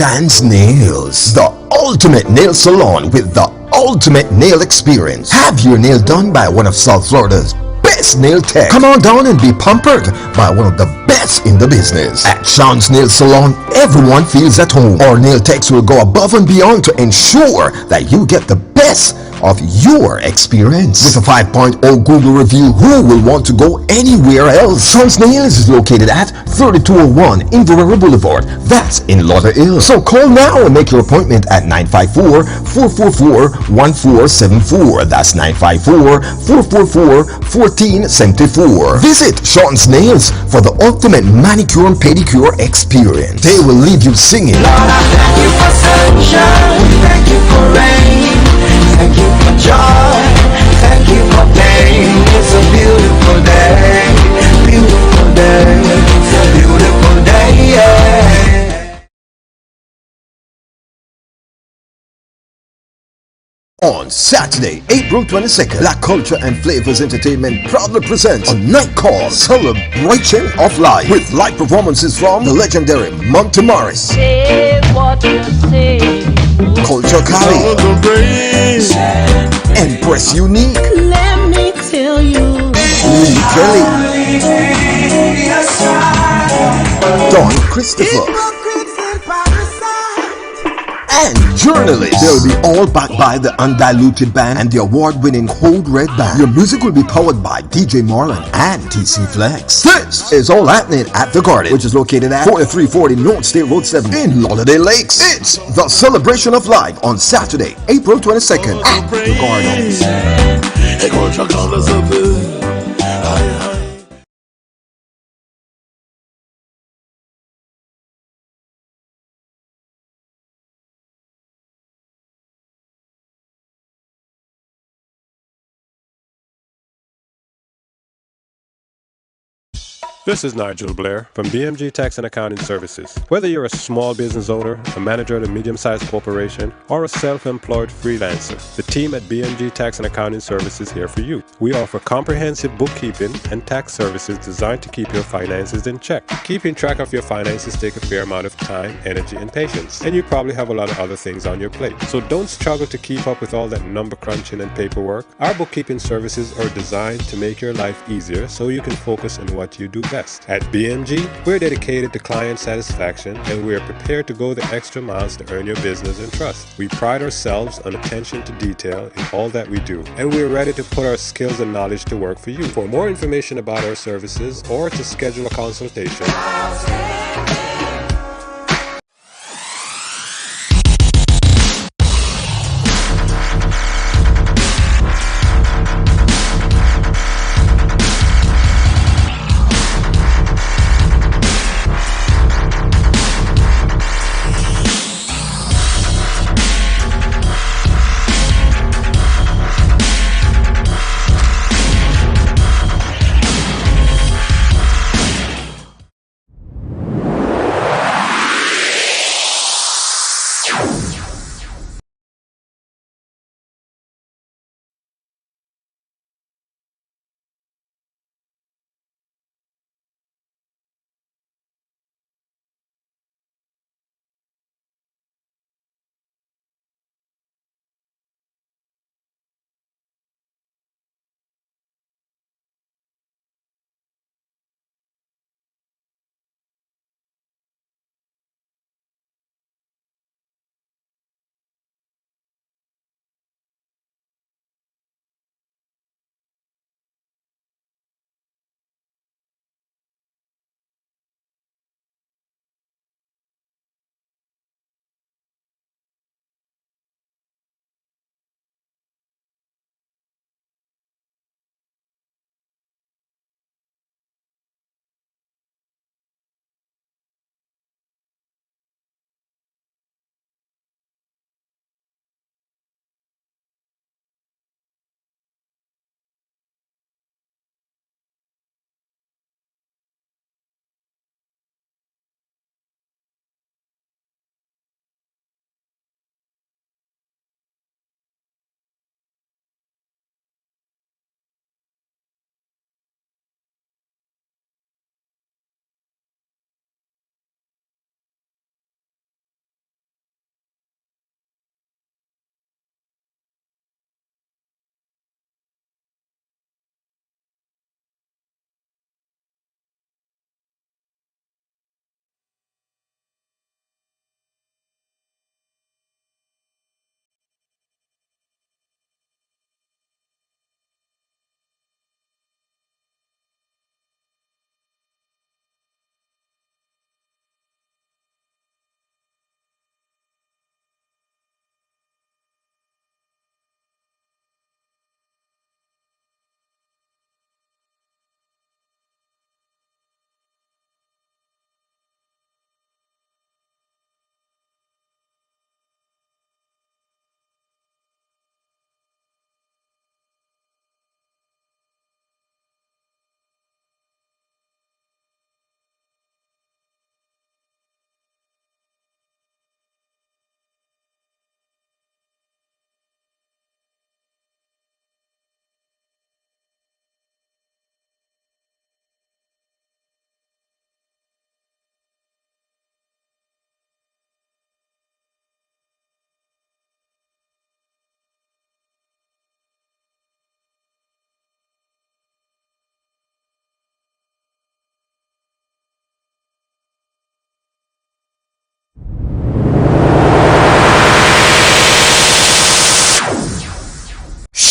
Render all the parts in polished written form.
Chance Nails, the ultimate nail salon with the ultimate nail experience. Have your nail done by one of South Florida's best nail tech. Come on down and be pampered by one of the best in the business. At Chance Nail Salon, everyone feels at home. Our nail techs will go above and beyond to ensure that you get the best of your experience. With a 5.0 Google review, who will want to go anywhere else? Chance Nails is located at 3201 Inverara Boulevard. That's in Lauderhill. So call now and make your appointment at 954-444-1474. That's 954-444-1474. Visit Chance Nails for the ultimate manicure and pedicure experience. They will leave you singing. Lord, I thank you for sunshine, thank you for rain, thank you for joy, thank you for pain. It's a beautiful day, beautiful day, beautiful day, yeah. On Saturday, April 22nd, La Culture and Flavors Entertainment proudly presents a night called Celebration of Life with live performances from the legendary Monty Morris, Say what you say. Culture Cali, Empress Unique, Let me tell you. Lee Kelly, Don Christopher, and journalists. They'll be all backed by the Undiluted Band and the award-winning Code Red Band. Your music will be powered by DJ Marlon and TC Flexx. This is all happening at The Garden, which is located at 4340 North State Road 7 in Lauderdale Lakes. It's the Celebration of Life on Saturday, April 22nd at The Garden. This is Nigel Blair from BMG Tax and Accounting Services. Whether you're a small business owner, a manager at a medium-sized corporation, or a self-employed freelancer, the team at BMG Tax and Accounting Services is here for you. We offer comprehensive bookkeeping and tax services designed to keep your finances in check. Keeping track of your finances takes a fair amount of time, energy, and patience, and you probably have a lot of other things on your plate. So don't struggle to keep up with all that number crunching and paperwork. Our bookkeeping services are designed to make your life easier so you can focus on what you do best. At BMG, we're dedicated to client satisfaction and we are prepared to go the extra miles to earn your business and trust. We pride ourselves on attention to detail in all that we do, and we're ready to put our skills and knowledge to work for you. For more information about our services or to schedule a consultation,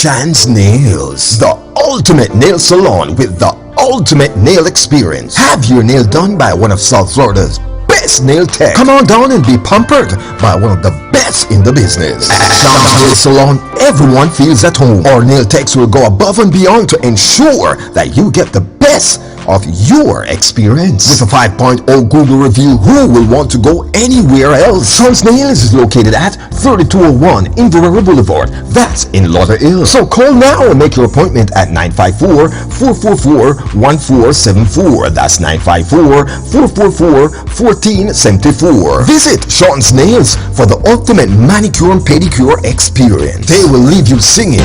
Shan's Nails, the ultimate nail salon with the ultimate nail experience. Have your nail done by one of South Florida's best nail tech. Come on down and be pampered by one of the best in the business. At Shan's Nail Salon, everyone feels at home. Our nail techs will go above and beyond to ensure that you get the best of your experience. With a 5.0 Google review, who will want to go anywhere else? Shan's Nails is located at 3201 Inverara Boulevard. That's in Lauderhill. So call now and make your appointment at 954-444-1474. That's 954-444-1474. Visit Shan's Nails for the ultimate manicure and pedicure experience. They will leave you singing.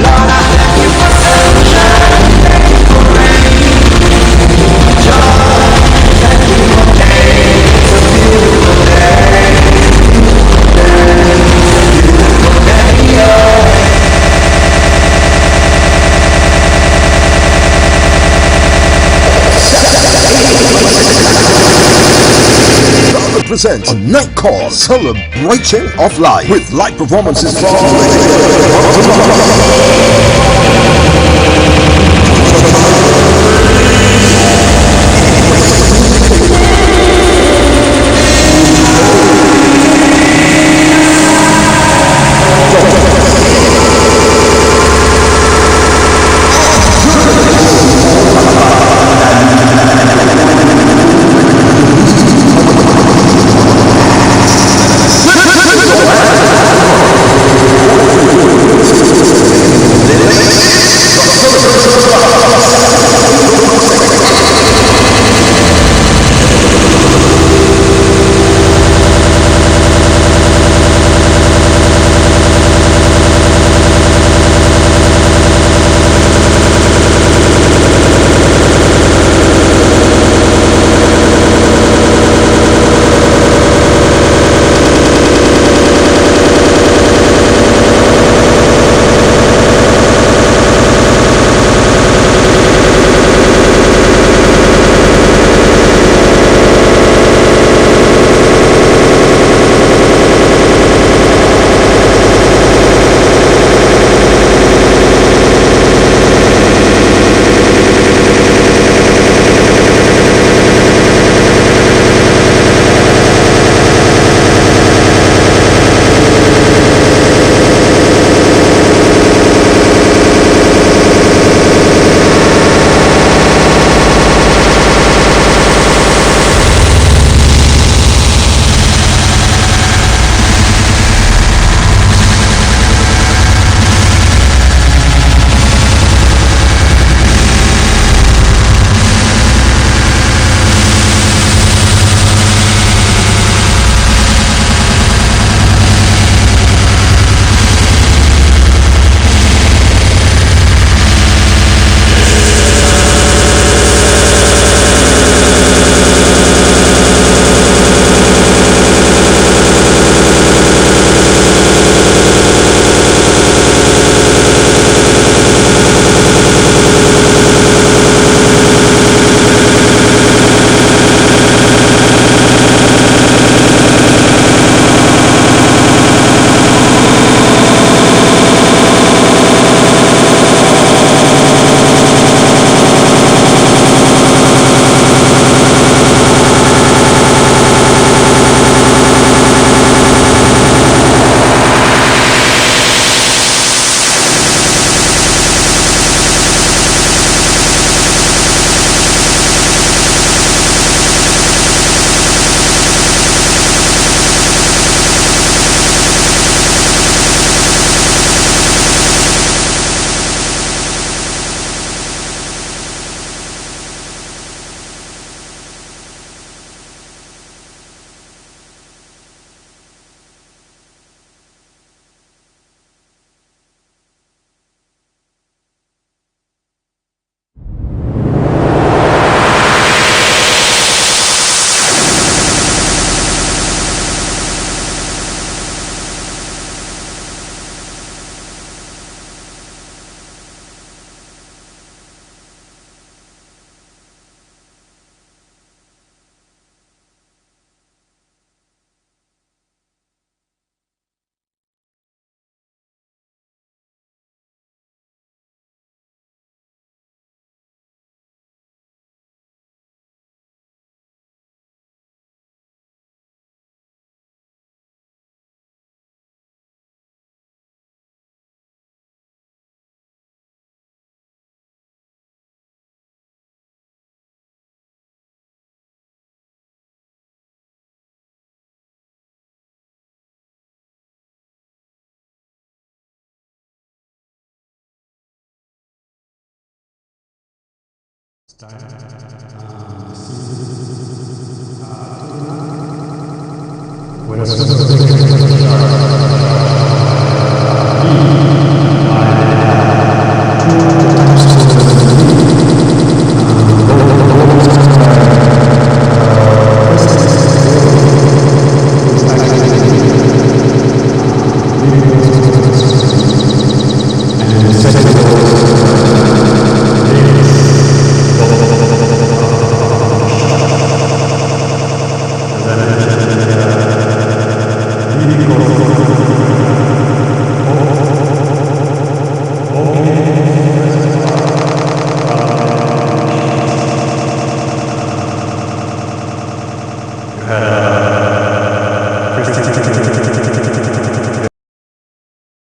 Presents a night called Celebration of Life with live performances from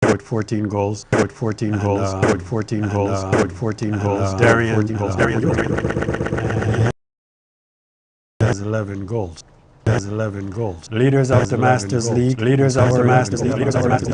With 14 goals, with 14 goals, with 14 goals, with 14 goals. Darian has 11 goals. Has 11 goals. Leaders of the Masters League. Leaders of the Masters League. Leaders of the Masters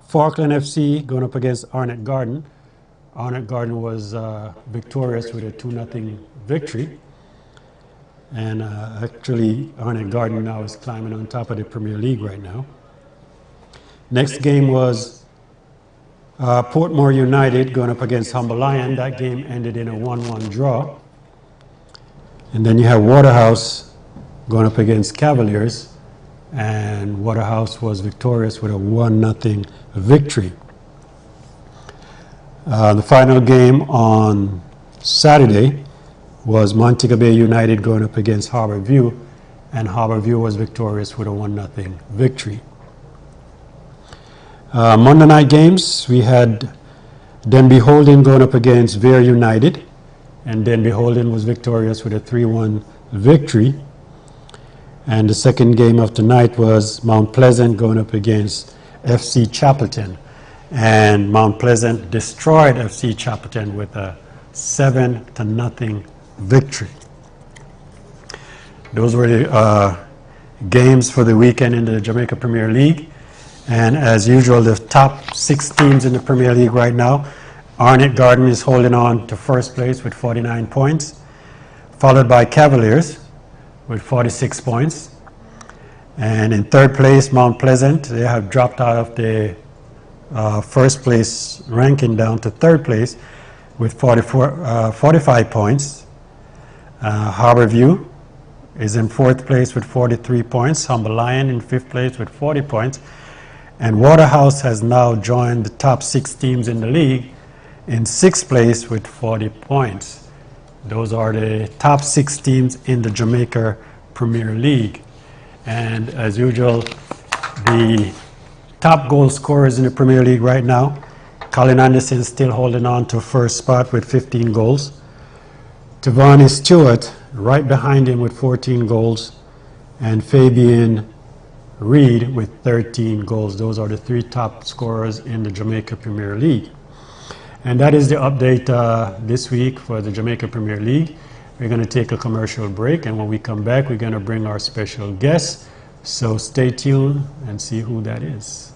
Falkland FC going up against Arnott Garden. Arnott Garden was victorious with a 2-0 victory. And actually, Arnott Garden now is climbing on top of the Premier League right now. Next game was Portmore United going up against Humble Lion. That game ended in a 1-1 draw. And then you have Waterhouse going up against Cavaliers. And Waterhouse was victorious with a 1-0 victory. The final game on Saturday was Montego Bay United going up against Harbour View, and Harbour View was victorious with a 1-0 victory. Monday night games, we had Denby Holden going up against Vere United, and Denby Holden was victorious with a 3-1 victory. And the second game of the night was Mount Pleasant going up against FC Chapelton. And Mount Pleasant destroyed FC Chapelton with a 7-0 victory. Those were the games for the weekend in the Jamaica Premier League. And as usual, the top 6 teams in the Premier League right now, Arnott Garden is holding on to first place with 49 points, followed by Cavaliers with 46 points. And in third place, Mount Pleasant, they have dropped out of the first place ranking down to third place with 45 points. Harbour View is in fourth place with 43 points. Humble Lion in fifth place with 40 points. And Waterhouse has now joined the top 6 teams in the league in sixth place with 40 points. Those are the top 6 teams in the Jamaica Premier League. And as usual, the top goal scorers in the Premier League right now, Colin Anderson still holding on to first spot with 15 goals. Tavani Stewart right behind him with 14 goals. And Fabian Reed with 13 goals. Those are the 3 top scorers in the Jamaica Premier League. And that is the update this week for the Jamaica Premier League. We're going to take a commercial break, and when we come back, we're going to bring our special guest. So stay tuned and see who that is.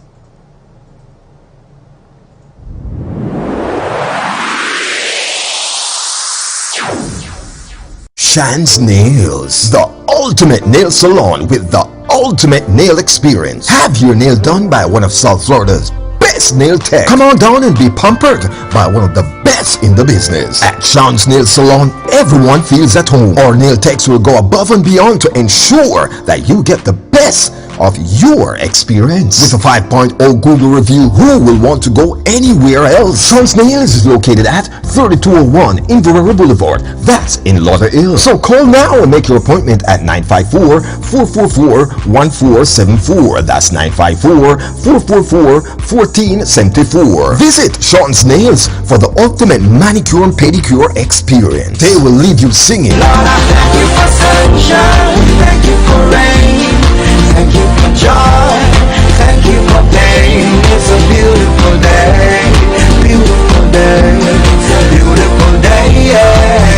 Shan's Nails, the ultimate nail salon with the ultimate nail experience. Have your nail done by one of South Florida's best nail tech. Come on down and be pampered by one of the best in the business. At Sean's Nail Salon, everyone feels at home. Our nail techs will go above and beyond to ensure that you get the best of your experience. With a 5.0 Google review, who will want to go anywhere else? Sean's Nails is located at 3201 Inverara Boulevard. That's in Lauderhill. So call now and make your appointment at 954-444-1474. That's 954-444-1474. Visit Sean's Nails for the ultimate manicure and pedicure experience. They will leave you singing. Lord, I thank you for sunshine, thank you for rain, thank you for joy, thank you for pain. It's a beautiful day, beautiful day, it's a beautiful day, yeah.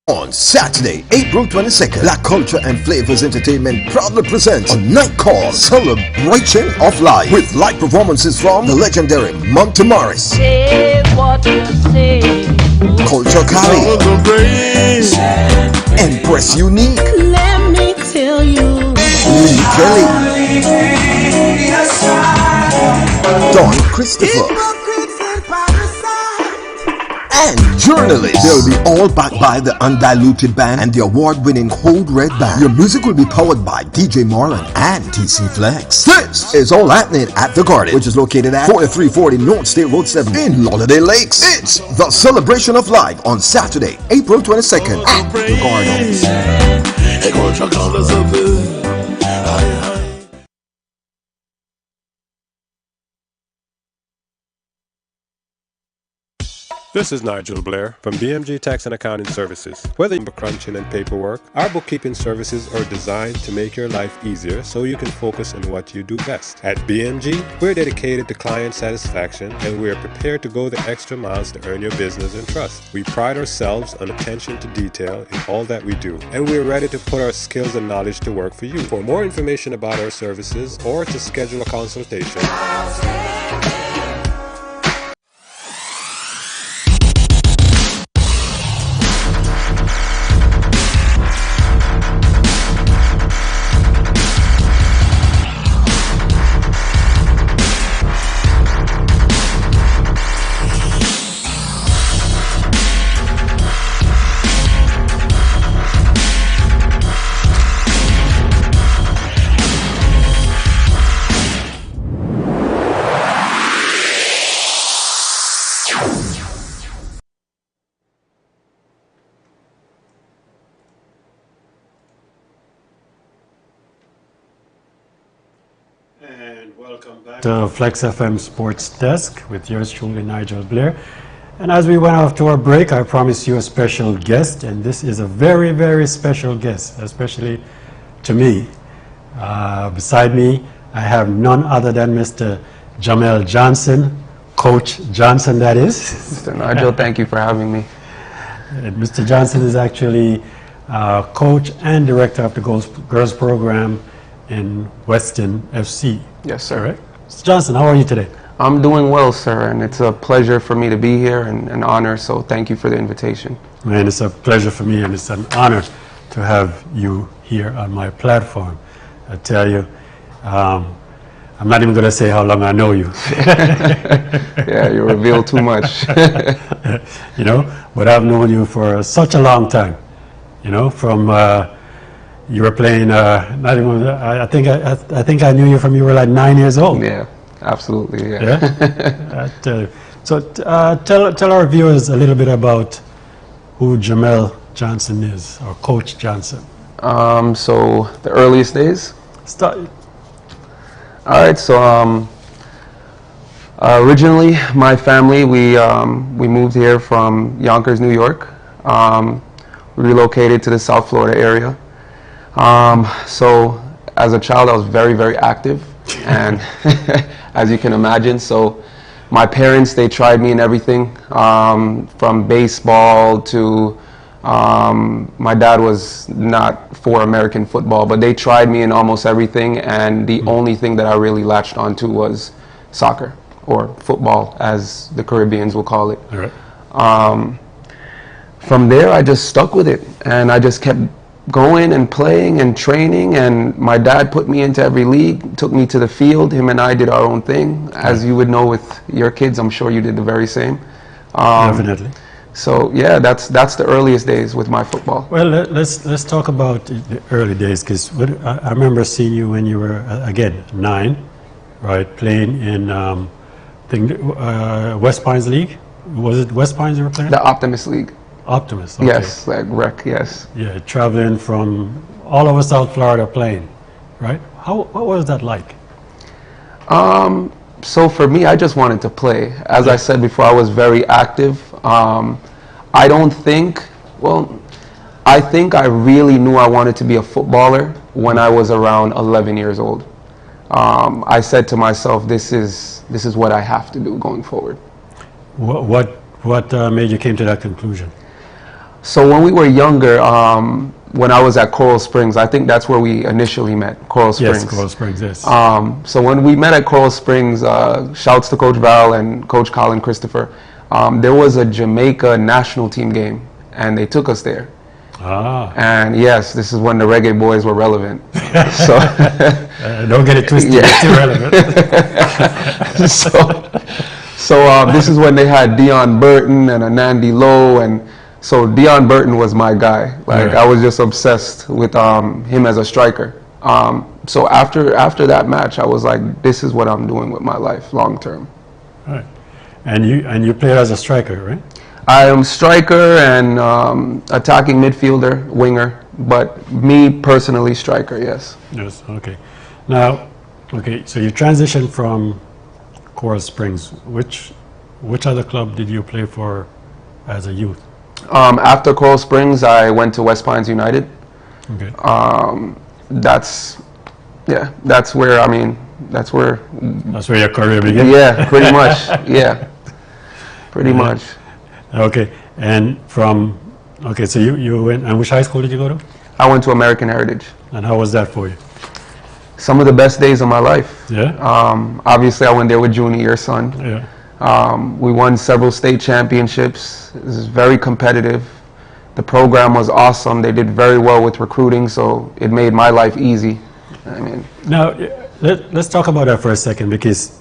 On Saturday, April 22nd, Black Culture and Flavors Entertainment proudly presents a night called Celebration of Life with live performances from the legendary Monty Morris, Say what you say. Culture Cali, Empress Unique, Let me tell you. Lee Kelly, Don Christopher, and journalists. They'll be all backed by the Undiluted Band and the award-winning Code Red Band. Your music will be powered by DJ Marlon and TC Flexx. This is all happening at The Garden, which is located at 4340 North State Road 7 in Lauderdale Lakes. It's the Celebration of Life on Saturday, April 22nd at The Garden. This is Nigel Blair from BMG Tax and Accounting Services. Whether you're crunching and paperwork, our bookkeeping services are designed to make your life easier so you can focus on what you do best. At BMG, we're dedicated to client satisfaction and we're prepared to go the extra miles to earn your business and trust. We pride ourselves on attention to detail in all that we do, and we're ready to put our skills and knowledge to work for you. For more information about our services or to schedule a consultation, And welcome back to Flexx FM Sports Desk with yours truly, Nigel Blair. And as we went off to our break, I promised you a special guest, and this is a very, very special guest, especially to me. Beside me, I have none other than Mr. Jamel Johnson, Coach Johnson, that is. Mr. Nigel, thank you for having me. And Mr. Johnson is actually coach and director of the girls program in Weston FC. Yes, sir. Correct? Mr. Johnson, how are you today? I'm doing well, sir, and it's a pleasure for me to be here and an honor, so thank you for the invitation. Man, it's a pleasure for me and it's an honor to have you here on my platform. I tell you, I'm not even going to say how long I know you. Yeah, you reveal too much. You know, but I've known you for such a long time. You know, from you were playing. Not even. I think I knew you from you were like 9 years old. Yeah, absolutely. Yeah. Yeah? So tell our viewers a little bit about who Jamel Johnson is, or Coach Johnson. So the earliest days. Start. All right. So originally, my family we moved here from Yonkers, New York. We relocated to the South Florida area. So as a child, I was very, very active, and as you can imagine, so my parents, they tried me in everything, from baseball to, my dad was not for American football, but they tried me in almost everything, and the only thing that I really latched onto was soccer, or football, as the Caribbeans will call it. All right. from there, I just stuck with it, and I just kept going and playing and training, and my dad put me into every league, took me to the field. Him and I did our own thing. As you would know with your kids, I'm sure you did the very same. Definitely. So yeah, that's the earliest days with my football. Well, let's talk about the early days, because I remember seeing you when you were again 9, right, playing in West Pines League. Was it West Pines you were playing? The Optimist League. Optimist. Okay. Yes, like rec. Yes. Yeah, traveling from all over South Florida playing, right? What was that like? So for me, I just wanted to play. As I said before, I was very active. I don't think, well, I think I really knew I wanted to be a footballer when I was around 11 years old. I said to myself, this is what I have to do going forward. What made you came to that conclusion? So when we were younger, when I was at Coral Springs, I think that's where we initially met, Coral Springs. Yes, Coral Springs, yes. So when we met at Coral Springs, shouts to Coach Val and Coach Colin Christopher, there was a Jamaica national team game, and they took us there. Ah. And yes, this is when the reggae boys were relevant. So don't get it twisted, it's still relevant. so this is when they had Dion Burton and Anandi Lowe, and so Dion Burton was my guy. Like, I was just obsessed with him as a striker. So after that match, I was like, this is what I'm doing with my life long term. All right. And you played as a striker, right? I am striker and attacking midfielder, winger, but me personally striker, yes. Yes, okay. Now, okay, so you transitioned from Coral Springs. Which other club did you play for as a youth? After Coral Springs, I went to West Pines United. Okay. That's where That's where your career began? Yeah, pretty much. Yeah, pretty much. Okay, and so you went, and which high school did you go to? I went to American Heritage. And how was that for you? Some of the best days of my life. Yeah? Obviously, I went there with Junior, your son. Yeah. We won several state championships. It was very competitive. The program was awesome. They did very well with recruiting, so it made my life easy. I mean. Now, let's talk about that for a second, because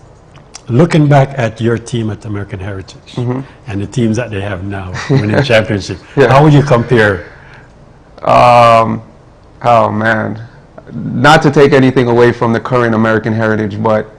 looking back at your team at American Heritage and the teams that they have now winning championship, how would you compare? Oh man, not to take anything away from the current American Heritage, but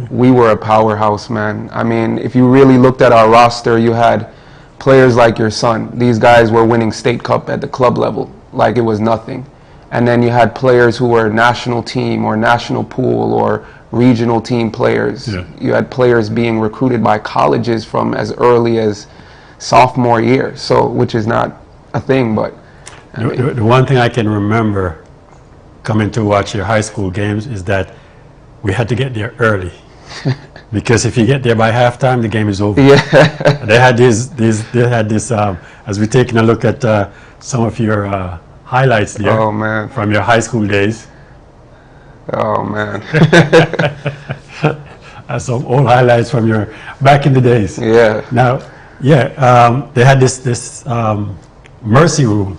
we were a powerhouse, man. I mean, if you really looked at our roster, you had players like your son. These guys were winning state cup at the club level like it was nothing. And then you had players who were national team or national pool or regional team players. Yeah. You had players being recruited by colleges from as early as sophomore year, so which is not a thing, but the one thing I can remember coming to watch your high school games is that we had to get there early. Because if you get there by halftime, the game is over. Yeah. They had this, as we're taking a look at some of your highlights there. Oh, man. From your high school days. Oh, man. Some old highlights from your back in the days. Yeah. Now, they had this mercy rule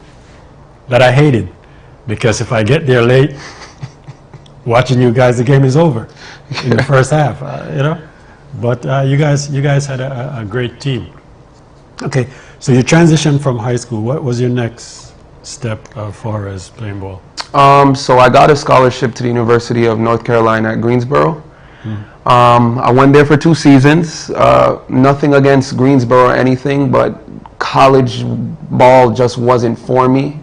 that I hated, because if I get there late, watching you guys, the game is over in the first half, you know. But you guys had a great team. Okay, so you transitioned from high school. What was your next step as far as playing ball? So I got a scholarship to the University of North Carolina at Greensboro. I went there for 2 seasons. Nothing against Greensboro or anything, but college ball just wasn't for me.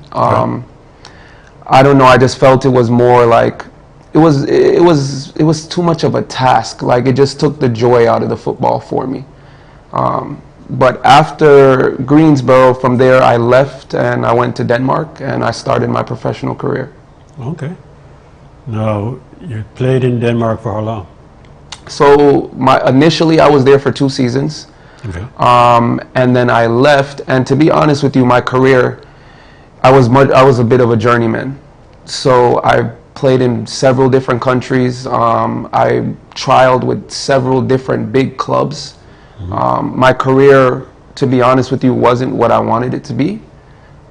I don't know. I just felt it was more like it was too much of a task. Like, it just took the joy out of the football for me. But after Greensboro, from there I left and I went to Denmark and I started my professional career. Okay. Now, you played in Denmark for how long? So initially I was there for 2 seasons. Okay. And then I left, and to be honest with you, my career, I was a bit of a journeyman. So I played in several different countries. I trialed with several different big clubs. My career to be honest with you, wasn't what I wanted it to be.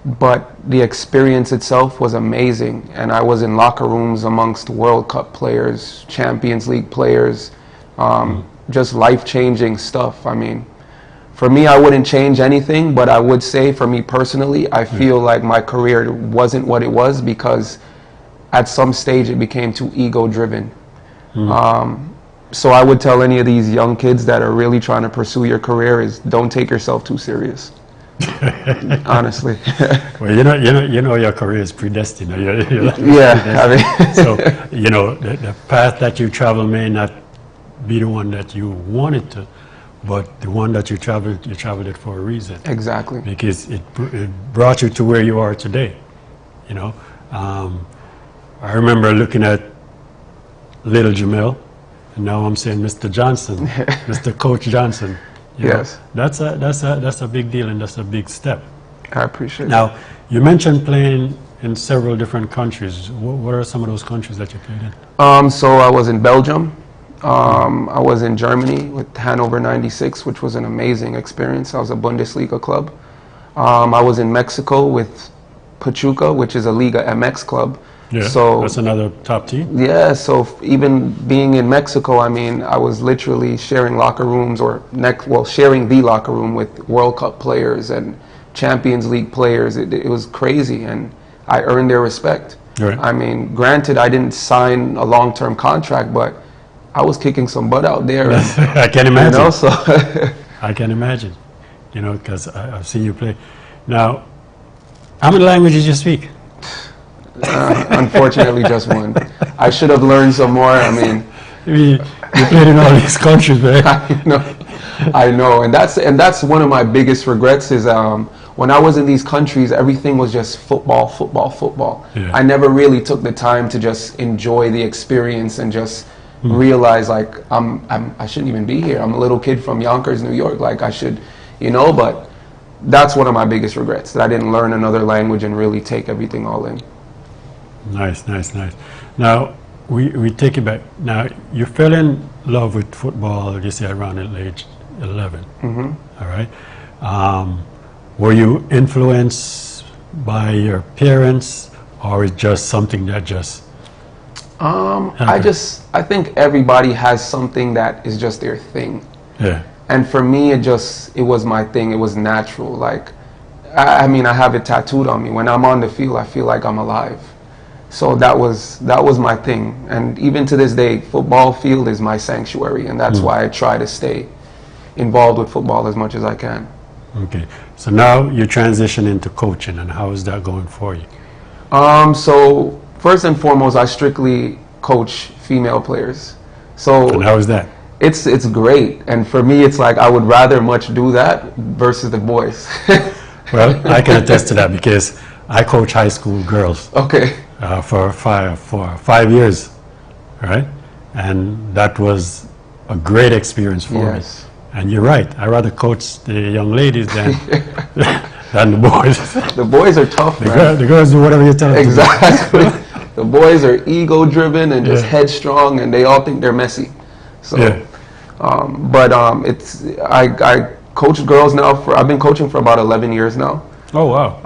But the experience itself was amazing, and I was in locker rooms amongst World Cup players, Champions League players, just life-changing stuff. I mean, for me, I wouldn't change anything, but I would say, for me personally, I feel like my career wasn't what it was because at some stage it became too ego-driven. So I would tell any of these young kids that are really trying to pursue your career is don't take yourself too serious. Honestly. Well, you know your career is predestined. Yeah, I mean. So, the path that you travel may not be the one that you wanted to, but the one that you traveled it for a reason. Exactly. Because it brought you to where you are today. I remember looking at little Jamel, and now I'm saying Mr. Johnson, Mr. Coach Johnson. Yes. That's a big deal, and that's a big step. I appreciate it. Now, you mentioned playing in several different countries. What are some of those countries that you played in? So I was in Belgium. I was in Germany with Hannover 96, which was an amazing experience. I was a Bundesliga club. I was in Mexico with Pachuca, which is a Liga MX club. Yeah, so that's another top team. Yeah, so even being in Mexico, I mean, I was literally sharing locker rooms sharing the locker room with World Cup players and Champions League players. It was crazy, and I earned their respect. Right. I mean, granted, I didn't sign a long-term contract, but I was kicking some butt out there. I can imagine. So I can imagine, because I've seen you play. Now, how many languages you speak? Unfortunately, just one. I should have learned some more. I mean, you played in all these countries, man. I know, and that's one of my biggest regrets is when I was in these countries, everything was just football. Yeah. I never really took the time to just enjoy the experience and just realize like I shouldn't even be here. I'm a little kid from Yonkers, New York. Like I should, But that's one of my biggest regrets, that I didn't learn another language and really take everything all in. Nice. Now, we take it back. Now, you fell in love with football, you say, around the age 11. All right. Were you influenced by your parents, or is just something that just happened? I think everybody has something that is just their thing. Yeah. And for me, it was my thing. It was natural. Like, I mean, I have it tattooed on me. When I'm on the field, I feel like I'm alive. So that was my thing. And even to this day, football field is my sanctuary, and that's why I try to stay involved with football as much as I can. Okay. So now you transition into coaching, and how is that going for you? So first and foremost, I strictly coach female players. And how is that? It's great, and for me, it's like I would rather much do that versus the boys. Well, I can attest to that because I coach high school girls. Okay. For 5 years, right? And that was a great experience for me. And you're right. I rather coach the young ladies than the boys. The boys are tough, man. The girls do whatever you tell them. Exactly. The boys are ego-driven and just headstrong, and they all think they're messy. So, I coach girls now I've been coaching for about 11 years now. Oh, wow.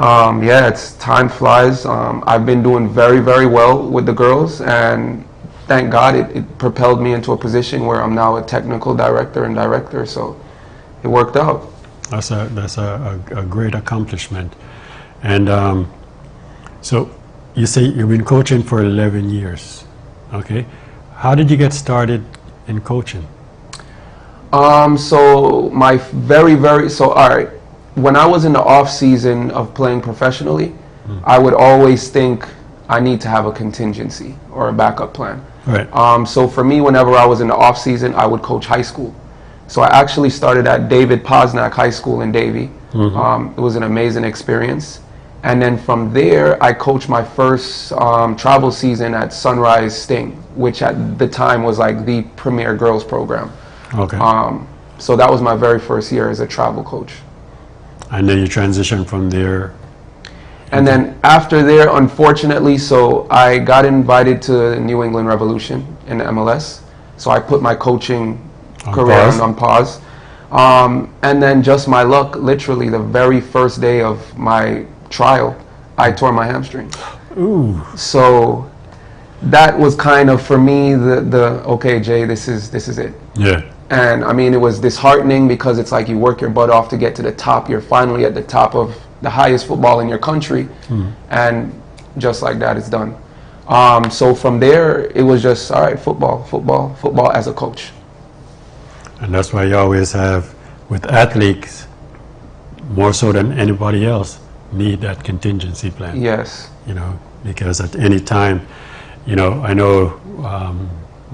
Time flies. I've been doing very, very well with the girls, and thank God it propelled me into a position where I'm now a technical director and director, so it worked out. That's a great accomplishment. And so you say you've been coaching for 11 years, okay? How did you get started in coaching? So all right. When I was in the off season of playing professionally, I would always think I need to have a contingency or a backup plan. Right. So for me, whenever I was in the off season, I would coach high school. So I actually started at David Posnack High School in Davie. It was an amazing experience. And then from there, I coached my first travel season at Sunrise Sting, which at the time was like the premier girls program. Okay. So that was my very first year as a travel coach. And then you transition from there. And then after there, unfortunately, so I got invited to the New England Revolution in the MLS. So I put my coaching career on pause. And then just my luck, literally the very first day of my trial, I tore my hamstring. Ooh. So that was kind of for me the okay, Jay, this is it. Yeah. And I mean, it was disheartening because it's like you work your butt off to get to the top. You're finally at the top of the highest football in your country, and just like that, it's done. So from there, it was just all right, football as a coach. And that's why you always have, with athletes, more so than anybody else, need that contingency plan. Yes. You know, because at any time, you know, I know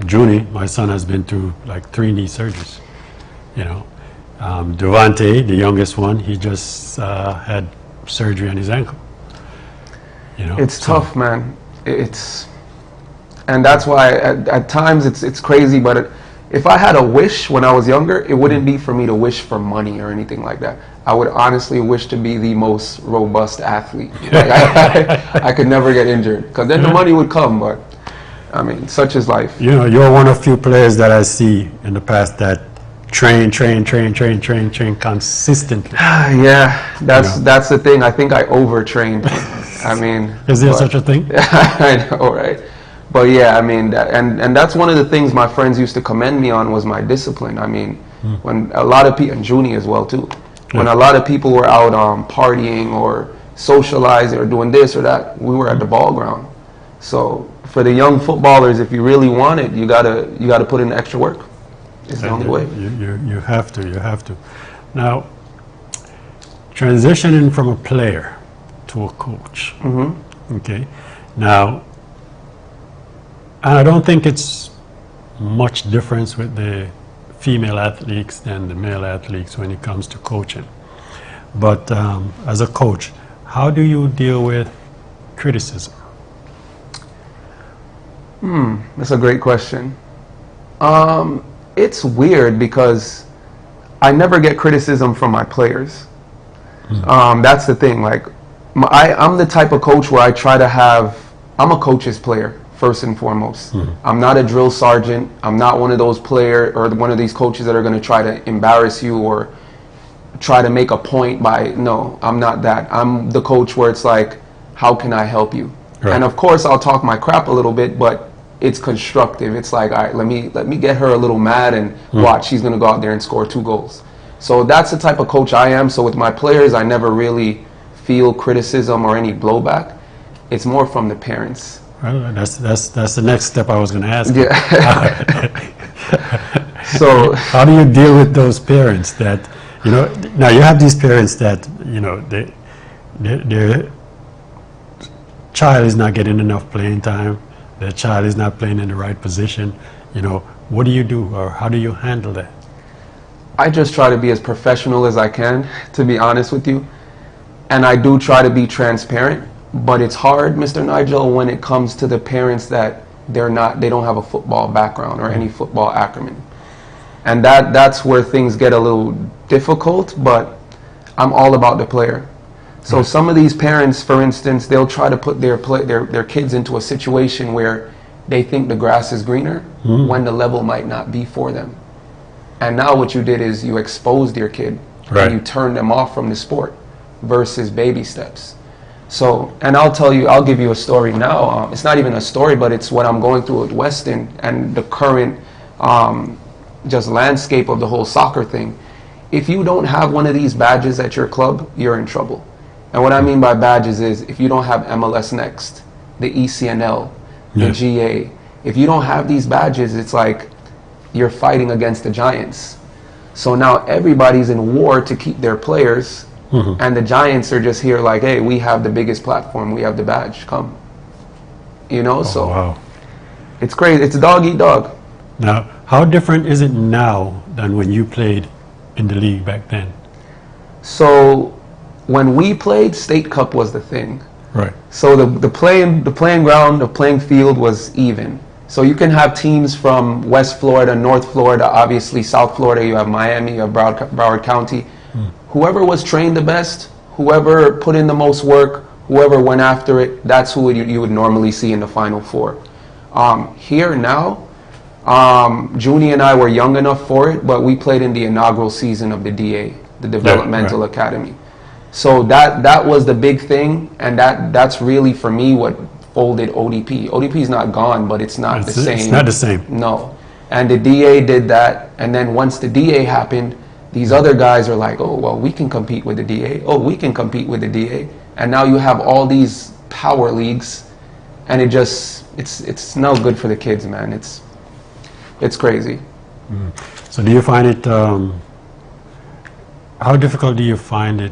Junie, my son, has been through like 3 knee surgeries. You know, Devante, the youngest one, he just had surgery on his ankle. You know, it's tough, man. And that's why at times it's crazy. But if I had a wish when I was younger, it wouldn't be for me to wish for money or anything like that. I would honestly wish to be the most robust athlete. Like I could never get injured, because then the money would come. But I mean, such is life. You know, you're one of few players that I see in the past that train consistently. Yeah, that's the thing. I think I overtrained. I mean, is there such a thing? I know, right? But yeah, I mean, and that's one of the things my friends used to commend me on, was my discipline. I mean, when a lot of people, and Junie as well too, when a lot of people were out partying or socializing or doing this or that, we were at the ball ground. So for the young footballers, if you really want it, you gotta put in the extra work. It's the only way. You have to. Now, transitioning from a player to a coach. Okay. Now, and I don't think it's much difference with the female athletes than the male athletes when it comes to coaching. But as a coach, how do you deal with criticism? That's a great question. It's weird because I never get criticism from my players. That's the thing. Like, I'm the type of coach where I try to have, I'm a coach's player first and foremost. I'm not a drill sergeant. I'm not one of those players or one of these coaches that are going to try to embarrass you or try to make a point by, no, I'm not that. I'm the coach where it's like, how can I help you? Right. And of course I'll talk my crap a little bit, but it's constructive. It's like, all right, let me get her a little mad and watch, she's going to go out there and score 2 goals. So that's the type of coach I am. So with my players, I never really feel criticism or any blowback. It's more from the parents. Well, that's the next step I was going to ask. Yeah. So how do you deal with those parents that, you know, now you have these parents that, you know, their child is not getting enough playing time, their child is not playing in the right position. You know, what do you do, or how do you handle that? I just try to be as professional as I can, to be honest with you. And I do try to be transparent, but it's hard, Mr. Nigel, when it comes to the parents that they don't have a football background or any football acumen. And that's where things get a little difficult, but I'm all about the player. So some of these parents, for instance, they'll try to put their kids into a situation where they think the grass is greener when the level might not be for them. And now what you did is you exposed your kid, and you turned them off from the sport versus baby steps. So, and I'll give you a story now. It's not even a story, but it's what I'm going through at Weston and the current just landscape of the whole soccer thing. If you don't have one of these badges at your club, you're in trouble. And what I mean by badges is if you don't have MLS Next, the ECNL, the GA, if you don't have these badges, it's like you're fighting against the giants. So now everybody's in war to keep their players, and the giants are just here like, hey, we have the biggest platform, we have the badge, come. You know, it's crazy. It's dog eat dog. Now, how different is it now than when you played in the league back then? So when we played, State Cup was the thing. Right. So the playing ground, the playing field was even. So you can have teams from West Florida, North Florida, obviously South Florida, you have Miami, you have Broward County. Whoever was trained the best, whoever put in the most work, whoever went after it, that's who you would normally see in the Final Four. Here now, Junie and I were young enough for it, but we played in the inaugural season of the DA, the Developmental Academy. So that was the big thing, and that's really for me what folded ODP. ODP is not gone, but it's not the same. It's not the same. No. And the DA did that, and then once the DA happened, these other guys are like, oh, well, we can compete with the DA. Oh, we can compete with the DA. And now you have all these power leagues, and it's no good for the kids, man. It's crazy. So do you find it, how difficult do you find it?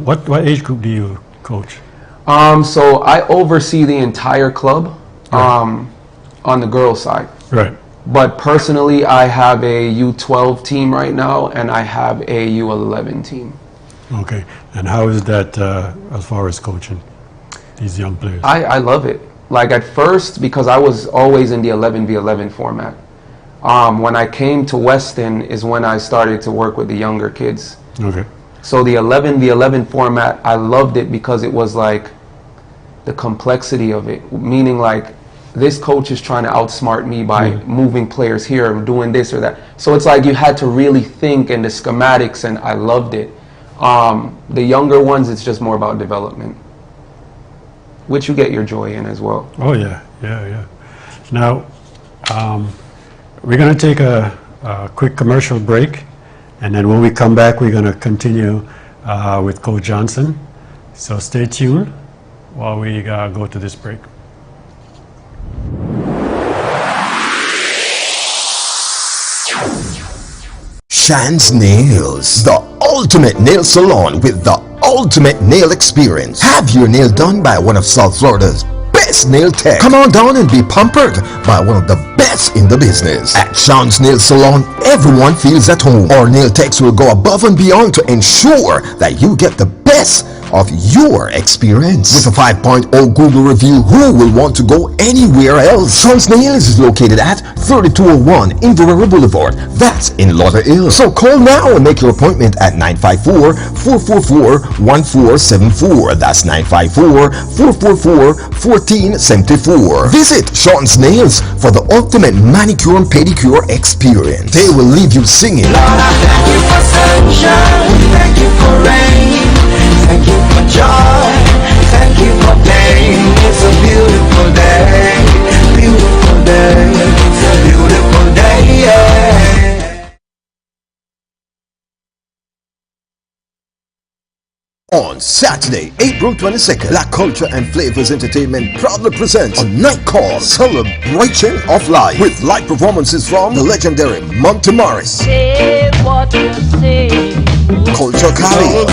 What age group do you coach? So I oversee the entire club on the girls' side. Right. But personally, I have a U12 team right now, and I have a U11 team. Okay. And how is that as far as coaching these young players? I love it. Like at first, because I was always in the 11v11 format. When I came to Weston is when I started to work with the younger kids. Okay. So the 11v11 format, I loved it because it was like the complexity of it, meaning like this coach is trying to outsmart me by moving players here and doing this or that. So it's like you had to really think in the schematics, and I loved it. The younger ones, it's just more about development, which you get your joy in as well. Oh, yeah. Now, we're going to take a quick commercial break, and then when we come back, we're going to continue with Coach Johnson. So stay tuned while we go to this break. Shan's Nails, the ultimate nail salon with the ultimate nail experience. Have your nail done by one of South Florida's best nail tech. Come on down and be pampered by one of the best in the business. At Shan's Nail Salon, everyone feels at home. Our nail techs will go above and beyond to ensure that you get the best of your experience. With a 5.0 Google review, who will want to go anywhere else? Shan's Nails is located at 3201 Inverara Boulevard. That's in Lauderhill. So call now and make your appointment at 954-444-1474. That's 954-444-1474. Visit Shan's Nails for the ultimate manicure and pedicure experience. They will leave you singing. Lord, I thank you for sunshine, thank you for rain, thank you for joy, thank you for pain. It's a beautiful day, beautiful day, it's a beautiful day, yeah. On Saturday, April 22nd, La Culture and Flavors Entertainment proudly presents a night called Celebration of Life with live performances from the legendary Monty Morris, Say what you say. Culture Cali,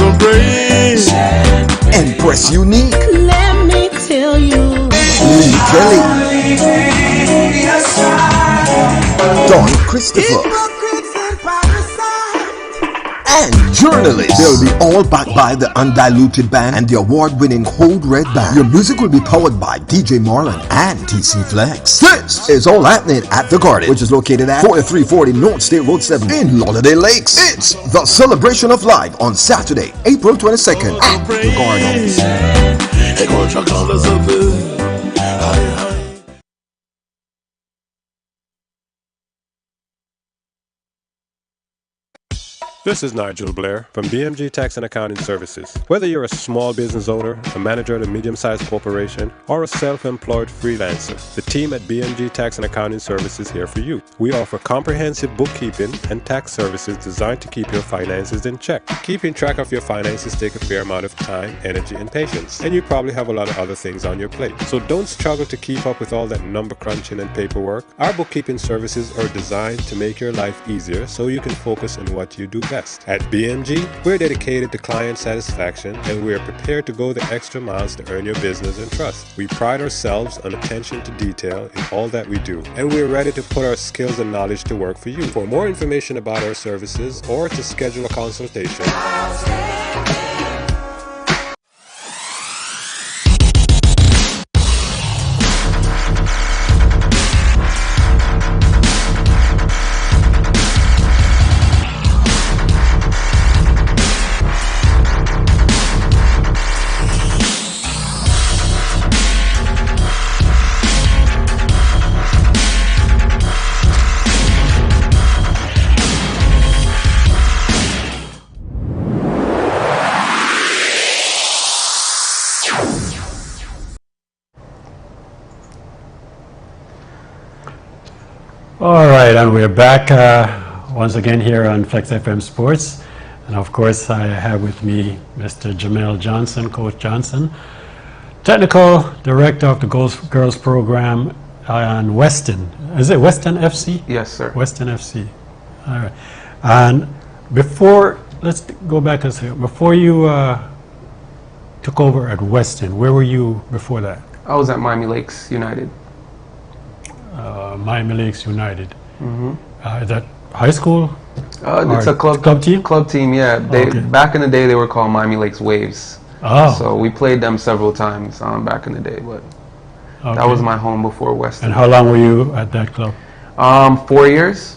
Empress Unique, Let me tell you. Lee Kelly, Don Christopher, and journalists. They'll be all backed by the Undiluted Band and the award-winning Hold Red Band. Your music will be powered by DJ Marlon and TC Flexx. This is all happening at The Garden, which is located at 4340 North State Road 7 in Lauderdale Lakes. It's the Celebration of Life on Saturday, April 22nd at The Garden. This is Nigel Blair from BMG Tax and Accounting Services. Whether you're a small business owner, a manager at a medium-sized corporation, or a self-employed freelancer, the team at BMG Tax and Accounting Services is here for you. We offer comprehensive bookkeeping and tax services designed to keep your finances in check. Keeping track of your finances takes a fair amount of time, energy, and patience, and you probably have a lot of other things on your plate. So don't struggle to keep up with all that number crunching and paperwork. Our bookkeeping services are designed to make your life easier so you can focus on what you do best. At BMG, we're dedicated to client satisfaction, and we are prepared to go the extra miles to earn your business and trust. We pride ourselves on attention to detail in all that we do, and we're ready to put our skills and knowledge to work for you. For more information about our services or to schedule a consultation, All right, and we're back once again here on Flexx FM Sports. And of course, I have with me Mr. Jamel Johnson, Coach Johnson, Technical Director of the Girls Program on Weston. Is it Weston FC? Yes, sir. Weston FC. All right. And let's go back a second. Before you took over at Weston, where were you before that? I was at Miami Lakes United. Miami Lakes United. Is that high school? It's a club team? Club team, yeah. Back in the day, they were called Miami Lakes Waves. Oh. So we played them several times back in the day, but that was my home before Weston. And how long were you at that club? 4 years.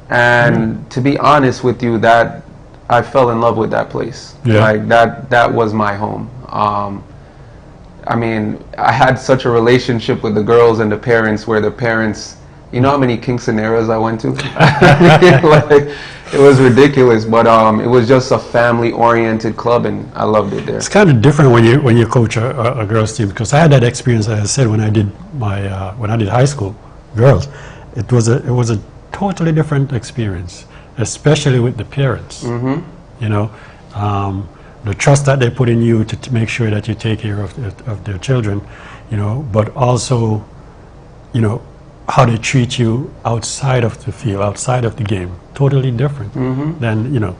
And to be honest with you, that I fell in love with that place. Yeah. Like that was my home. I mean, I had such a relationship with the girls and the parents where the parents, you know how many quinceañeras I went to? Like, it was ridiculous, but it was just a family-oriented club, and I loved it there. It's kind of different when you coach a girls team, because I had that experience, as I said, when I did high school girls. It was a totally different experience, especially with the parents. You know, the trust that they put in you to make sure that you take care of their children, you know, but also, you know, how they treat you outside of the field, outside of the game. Totally different than, you know,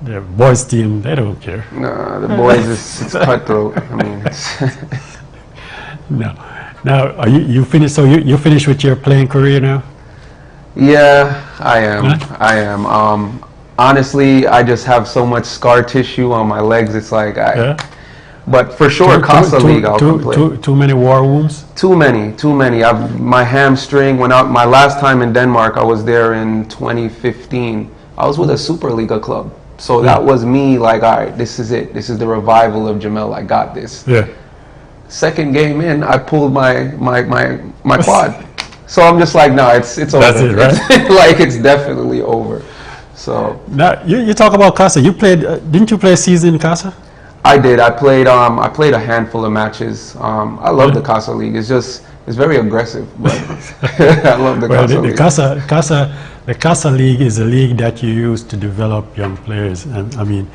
the boys team, they don't care. No, the boys, it's cutthroat. I mean, No. Now, are you finished? So you finished with your playing career now? Yeah, I am. Huh? I am. Honestly, I just have so much scar tissue on my legs. It's like but for sure, Casa League, I'll come play. Too many war wounds? Too many. My hamstring went out. My last time in Denmark, I was there in 2015. I was with a Superliga club. So that was me like, all right, this is it. This is the revival of Jamel. I got this. Yeah. Second game in, I pulled my quad. So I'm just like, no, it's over. That's it, right? Like, it's definitely over. So now you talk about Casa. You played, didn't you play a season in Casa? I did. I played a handful of matches. I love the Casa League. It's very aggressive, but I love the Casa League. The Casa League is a league that you use to develop young players. And I mean,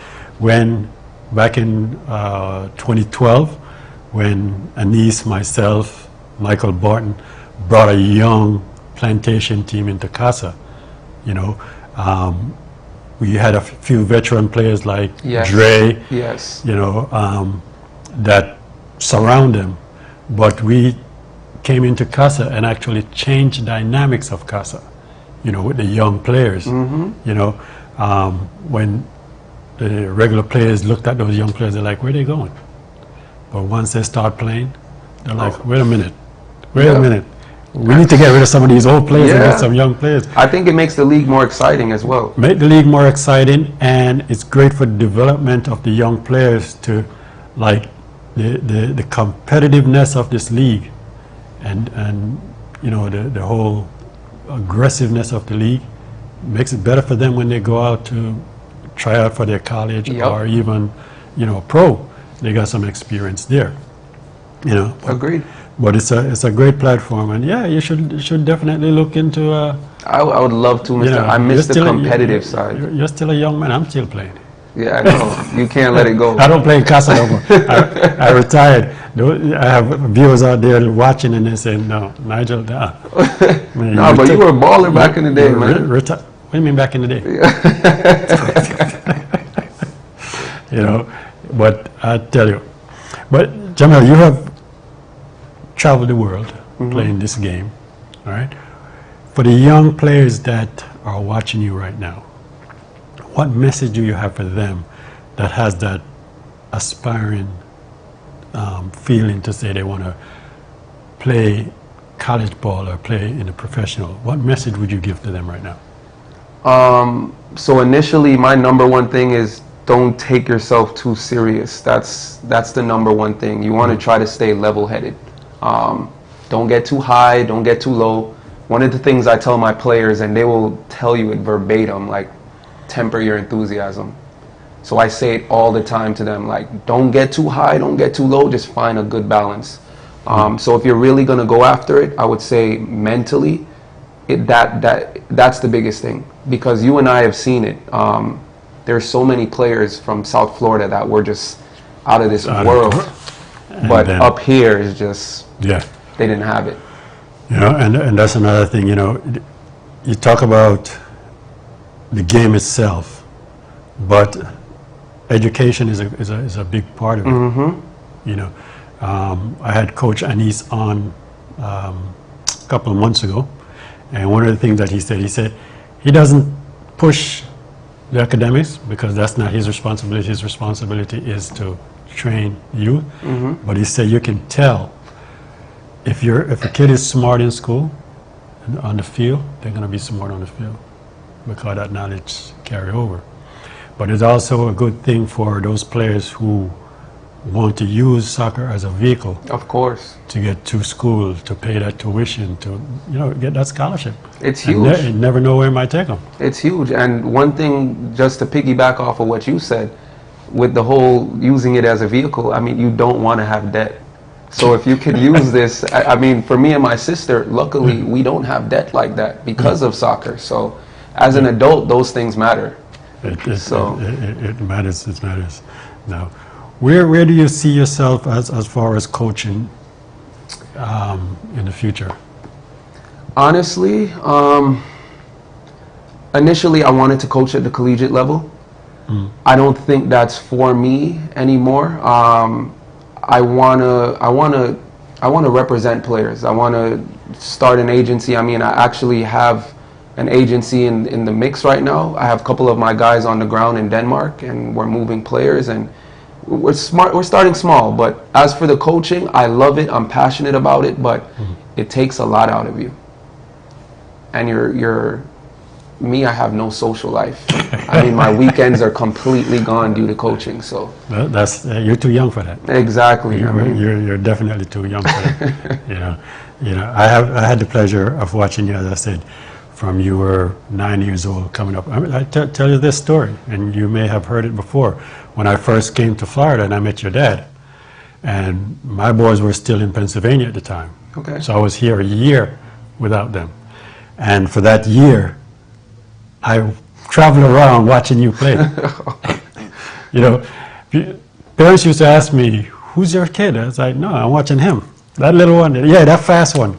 back in 2012, when Anise, myself, Michael Barton brought a young plantation team into Casa, you know, we had a few veteran players like Dre, you know, that surround them. But we came into Casa and actually changed the dynamics of Casa, you know, with the young players. You know, when the regular players looked at those young players, they're like, where are they going? But once they start playing, they're like, wait a minute. We need to get rid of some of these old players and get some young players. I think it makes the league more exciting as well. Make the league more exciting, and it's great for the development of the young players to, like, the competitiveness of this league, and you know, the whole aggressiveness of the league makes it better for them when they go out to try out for their college or even, you know, pro. They got some experience there, you know. Agreed. But it's a great platform, and yeah, you should definitely look into. I would love to, Mr. You know, I miss the competitive side. You're still a young man. I'm still playing. Yeah, I know. You can't let it go. I don't play in Casa no more. I retired. I have viewers out there watching, and they say, "No, Nigel, nah." No, but you were a baller back in the day, man. What do you mean back in the day? You know, but I tell you, but Jamel, you have traveled the world playing this game, all right? For the young players that are watching you right now, what message do you have for them that has that aspiring feeling to say they want to play college ball or play in a professional? What message would you give to them right now? So initially, my number one thing is don't take yourself too serious. That's the number one thing. You want to try to stay level-headed. Don't get too high, don't get too low. One of the things I tell my players, and they will tell you it verbatim, like, temper your enthusiasm. So I say it all the time to them, like, don't get too high, don't get too low, just find a good balance. So if you're really going to go after it, I would say mentally, that's the biggest thing, because you and I have seen it. There's so many players from South Florida that were just out of this world, but then, up here is just yeah, they didn't have it. you know, and that's another thing. You know, you talk about the game itself, but education is a big part of it. You know, I had Coach Anis on a couple of months ago, and one of the things that he said he doesn't push the academics because that's not his responsibility. His responsibility is to train youth. But he said you can tell if a kid is smart in school and on the field, they're going to be smart on the field because that knowledge carry over. But it's also a good thing for those players who want to use soccer as a vehicle. Of course. To get to school, to pay that tuition, to, you know, get that scholarship. It's huge. You never know where it might take them. It's huge. And one thing, just to piggyback off of what you said, with the whole using it as a vehicle, I mean, you don't want to have debt. So if you could use this, I mean, for me and my sister, luckily, we don't have debt like that because of soccer. So as an adult, those things matter. It matters. It matters. Now, where do you see yourself as far as coaching in the future? Honestly, initially I wanted to coach at the collegiate level. I don't think that's for me anymore. I wanna represent players. I wanna start an agency. I mean, I actually have an agency in the mix right now. I have a couple of my guys on the ground in Denmark, and we're moving players, and we're starting small. But as for the coaching, I love it. I'm passionate about it, but it takes a lot out of you. And you're me, I have no social life. I mean, my weekends are completely gone due to coaching. So that's you're too young for that. Exactly. You're definitely too young for that. you know. I had the pleasure of watching you, as I said, from you were 9 years old coming up. I tell you this story, and you may have heard it before. When I first came to Florida and I met your dad, and my boys were still in Pennsylvania at the time. Okay. So I was here a year without them, and for that year, I traveled around watching you play. You know, parents used to ask me, "Who's your kid?" I was like, "No, I'm watching him. That little one. Yeah, that fast one."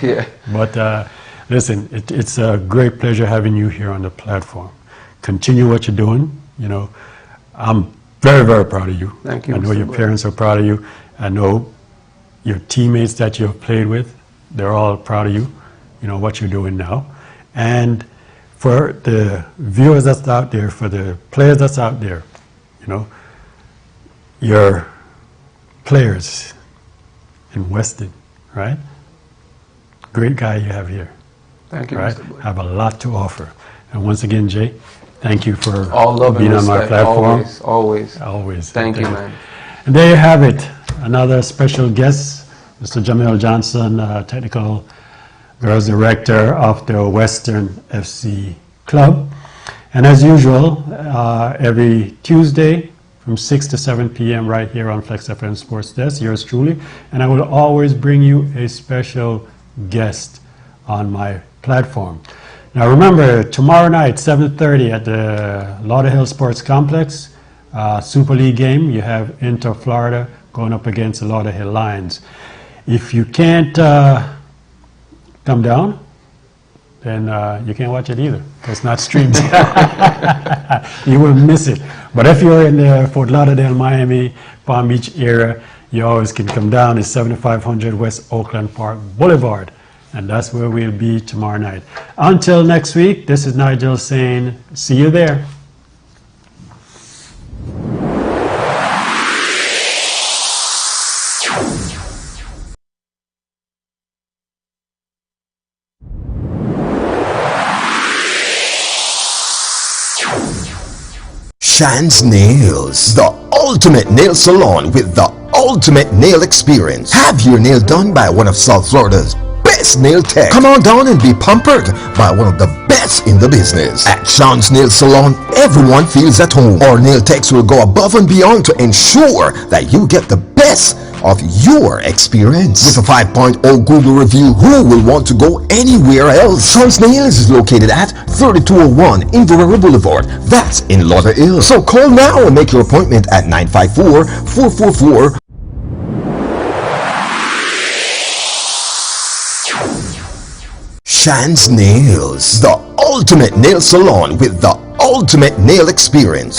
Yeah. But listen, it's a great pleasure having you here on the platform. Continue what you're doing. You know, I'm very, very proud of you. Thank you. I know Mr. your Blair. parents are proud of you. I know your teammates that you've played with, they're all proud of you. You know what you're doing now, and for the viewers that's out there, for the players that's out there, you know, your players in Weston, right? Great guy you have here. Thank you, Right? Mr. Blair. Have a lot to offer. And once again, Jay, thank you for All love and being on my respect. platform. Always. Always. Thank you, man. And there you have it. Another special guest, Mr. Jamel Johnson, technical girls director of the Western FC Club. And as usual, every Tuesday from 6 to 7 p.m. right here on Flexx FM Sports Desk, yours truly. And I will always bring you a special guest on my platform. Now remember, tomorrow night, 7:30 at the Lauderhill Sports Complex, Super League game, you have Inter Florida going up against the Lauderhill Lions. If you can't come down, then you can't watch it either. It's not streamed. You will miss it. But if you're in the Fort Lauderdale, Miami, Palm Beach area, you always can come down. It's 7500 West Oakland Park Boulevard. And that's where we'll be tomorrow night. Until next week, this is Nigel saying, see you there. Shan's Nails, the ultimate nail salon with the ultimate nail experience. Have your nail done by one of South Florida's best nail tech. Come on down and be pampered by one of the best in the business. At Shan's Nail Salon, everyone feels at home. Our nail techs will go above and beyond to ensure that you get the best of your experience. With a 5.0 Google review, who will want to go anywhere else? Sean's Nails is located at 3201 Inverara Boulevard. That's in Lauderhill. So call now and make your appointment at 954-444. Sean's Nails, the ultimate nail salon with the ultimate nail experience.